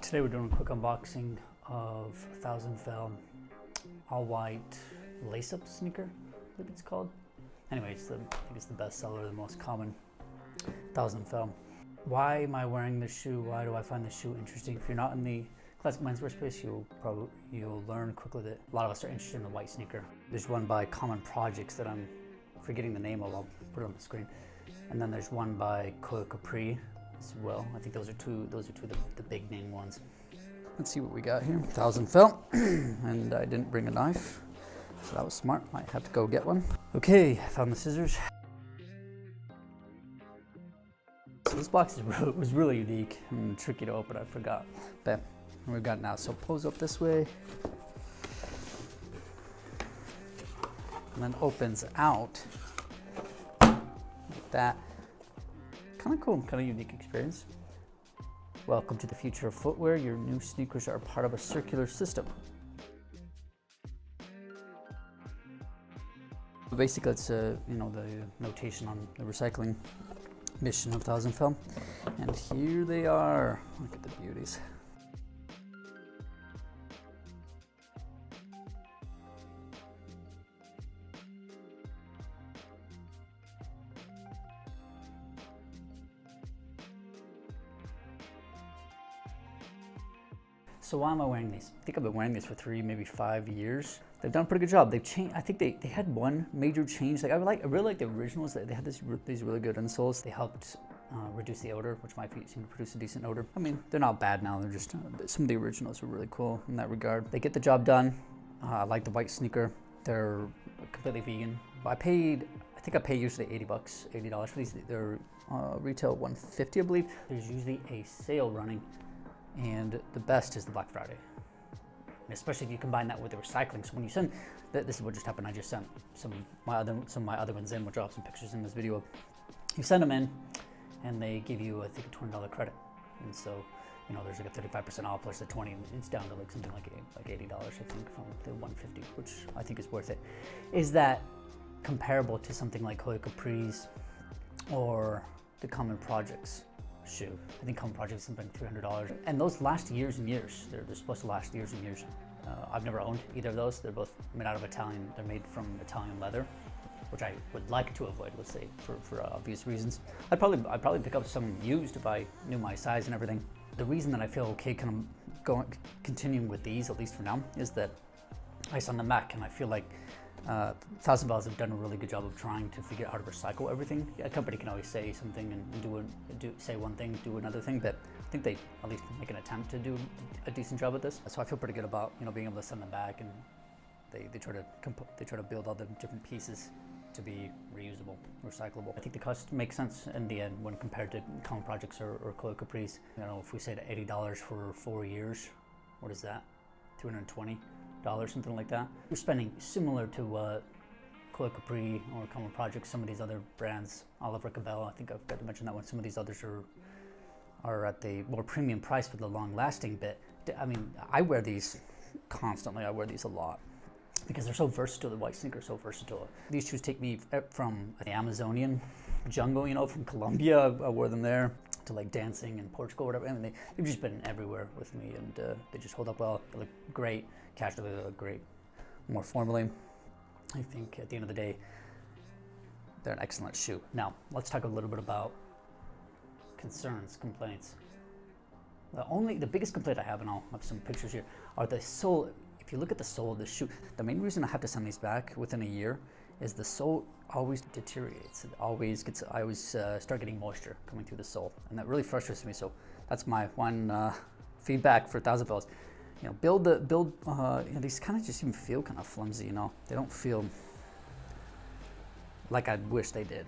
Today we're doing a quick unboxing of 1000 Fell all white lace-up sneaker, I believe it's called. Anyway, I think it's the best seller, the most common 1000 Fell. Why am I wearing this shoe? Why do I find this shoe interesting? If you're not in the classic menswear space, you'll learn quickly that a lot of us are interested in the white sneaker. There's one by Common Projects that I'm forgetting the name of. I'll put it on the screen. And then there's one by Koi Capri as well. I think those are two the big name ones. Let's see what we got here. 1000 Fell, and I didn't bring a knife, so that was smart. Might have to go get one. Okay, I found the scissors. So this box was really unique and tricky to open. I forgot, but we've got it now. So pose up this way, and then opens out like that. Kind of cool, kind of unique experience. Welcome to the future of footwear. Your new sneakers are part of a circular system. Basically, it's the notation on the recycling mission of 1000 Fell. And here they are. Look at the beauties. So why am I wearing these? I think I've been wearing these for 3, maybe 5 years. They've done a pretty good job. They've changed. I think they had one major change. Like I really like the originals. They had these really good insoles. They helped reduce the odor, which my feet seem to produce a decent odor. I mean, they're not bad now. They're just some of the originals are really cool in that regard. They get the job done. I like the white sneaker. They're completely vegan. I think I pay usually $80 for these. They're retail $150, I believe. There's usually a sale running. And the best is the Black Friday, and especially if you combine that with the recycling. So when you send, this is what just happened. I just sent some of my other ones in. We'll drop some pictures in this video. You send them in, and they give you, I think, a $20 credit. And so, there's like a 35% off plus the 20. It's down to like something like $80, I think, from the 150, which I think is worth it. Is that comparable to something like Koi Capri's or the Common Projects shoe? I think Common Projects is something $300, and those last years and years. They're supposed to last years and years. I've never owned either of those. They're both made out of Italian. They're made from Italian leather, which I would like to avoid, let's say, for obvious reasons. I'd probably pick up some used if I knew my size and everything. The reason that I feel okay kind of continuing with these, at least for now, is that ice on the back, and I feel like 1000 Fells have done a really good job of trying to figure out how to recycle everything. A company can always say something and say one thing, do another thing, but I think they at least make an attempt to do a decent job at this. So I feel pretty good about being able to send them back, and they try to build all the different pieces to be reusable, recyclable. I think the cost makes sense in the end when compared to Common Projects or Koi Capri's. If we say $80 for 4 years, what is that? $220. Something like that. You're spending similar to what Koi Capri or Common Projects, some of these other brands, Oliver Cabell, I think I've got to mention that one. Some of these others are at the more premium price for the long-lasting bit. I mean, I wear these constantly. I wear these a lot because they're so versatile. The white sneaker is so versatile. These shoes take me from the Amazonian jungle, from Colombia. I wore them there, to like dancing in Portugal or whatever. I mean, they've just been everywhere with me, and they just hold up well. They look great. Casually, they look great. More formally, I think at the end of the day, they're an excellent shoe. Now, let's talk a little bit about concerns, complaints. The biggest complaint I have, and I'll have some pictures here, are the sole. If you look at the sole of the shoe, the main reason I have to send these back within a year is the sole always deteriorates. I always start getting moisture coming through the sole, and that really frustrates me. So that's my one feedback for 1000 Fells. These kind of just even feel kind of flimsy. They don't feel like I wish they did.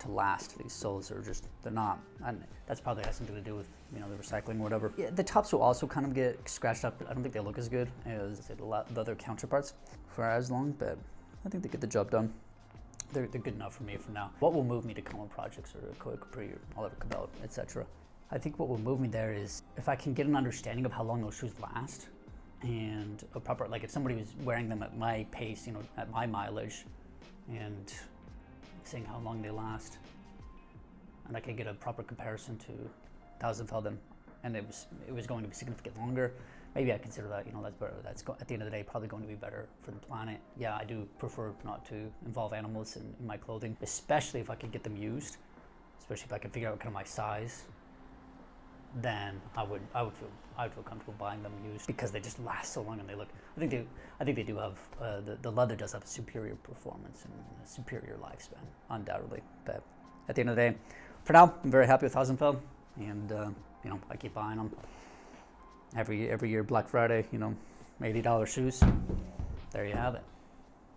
To last. These soles are they're not, and that's probably has something to do with the recycling or whatever. Yeah, the tops will also kind of get scratched up, but I don't think they look as good as the other counterparts for as long, but I think they get the job done. They're good enough for me for now. What will move me to Common Projects or Koi Capri or Oliver Cabell, etc.? I think what will move me there is if I can get an understanding of how long those shoes last, and a proper, like if somebody was wearing them at my pace, at my mileage, and seeing how long they last, and I could get a proper comparison to 1000 Fell, then and it was going to be significantly longer, maybe I consider that, you know, that's better. At the end of the day probably going to be better for the planet. Yeah, I do prefer not to involve animals in my clothing, especially if I could get them used, especially if I could figure out kind of my size. Then I would feel comfortable buying them used, because they just last so long and they look. I think they do have the leather does have a superior performance and a superior lifespan, undoubtedly. But at the end of the day, for now, I'm very happy with Hausenfeld, and you know, I keep buying them every year. Black Friday, you know, $80 shoes. There you have it.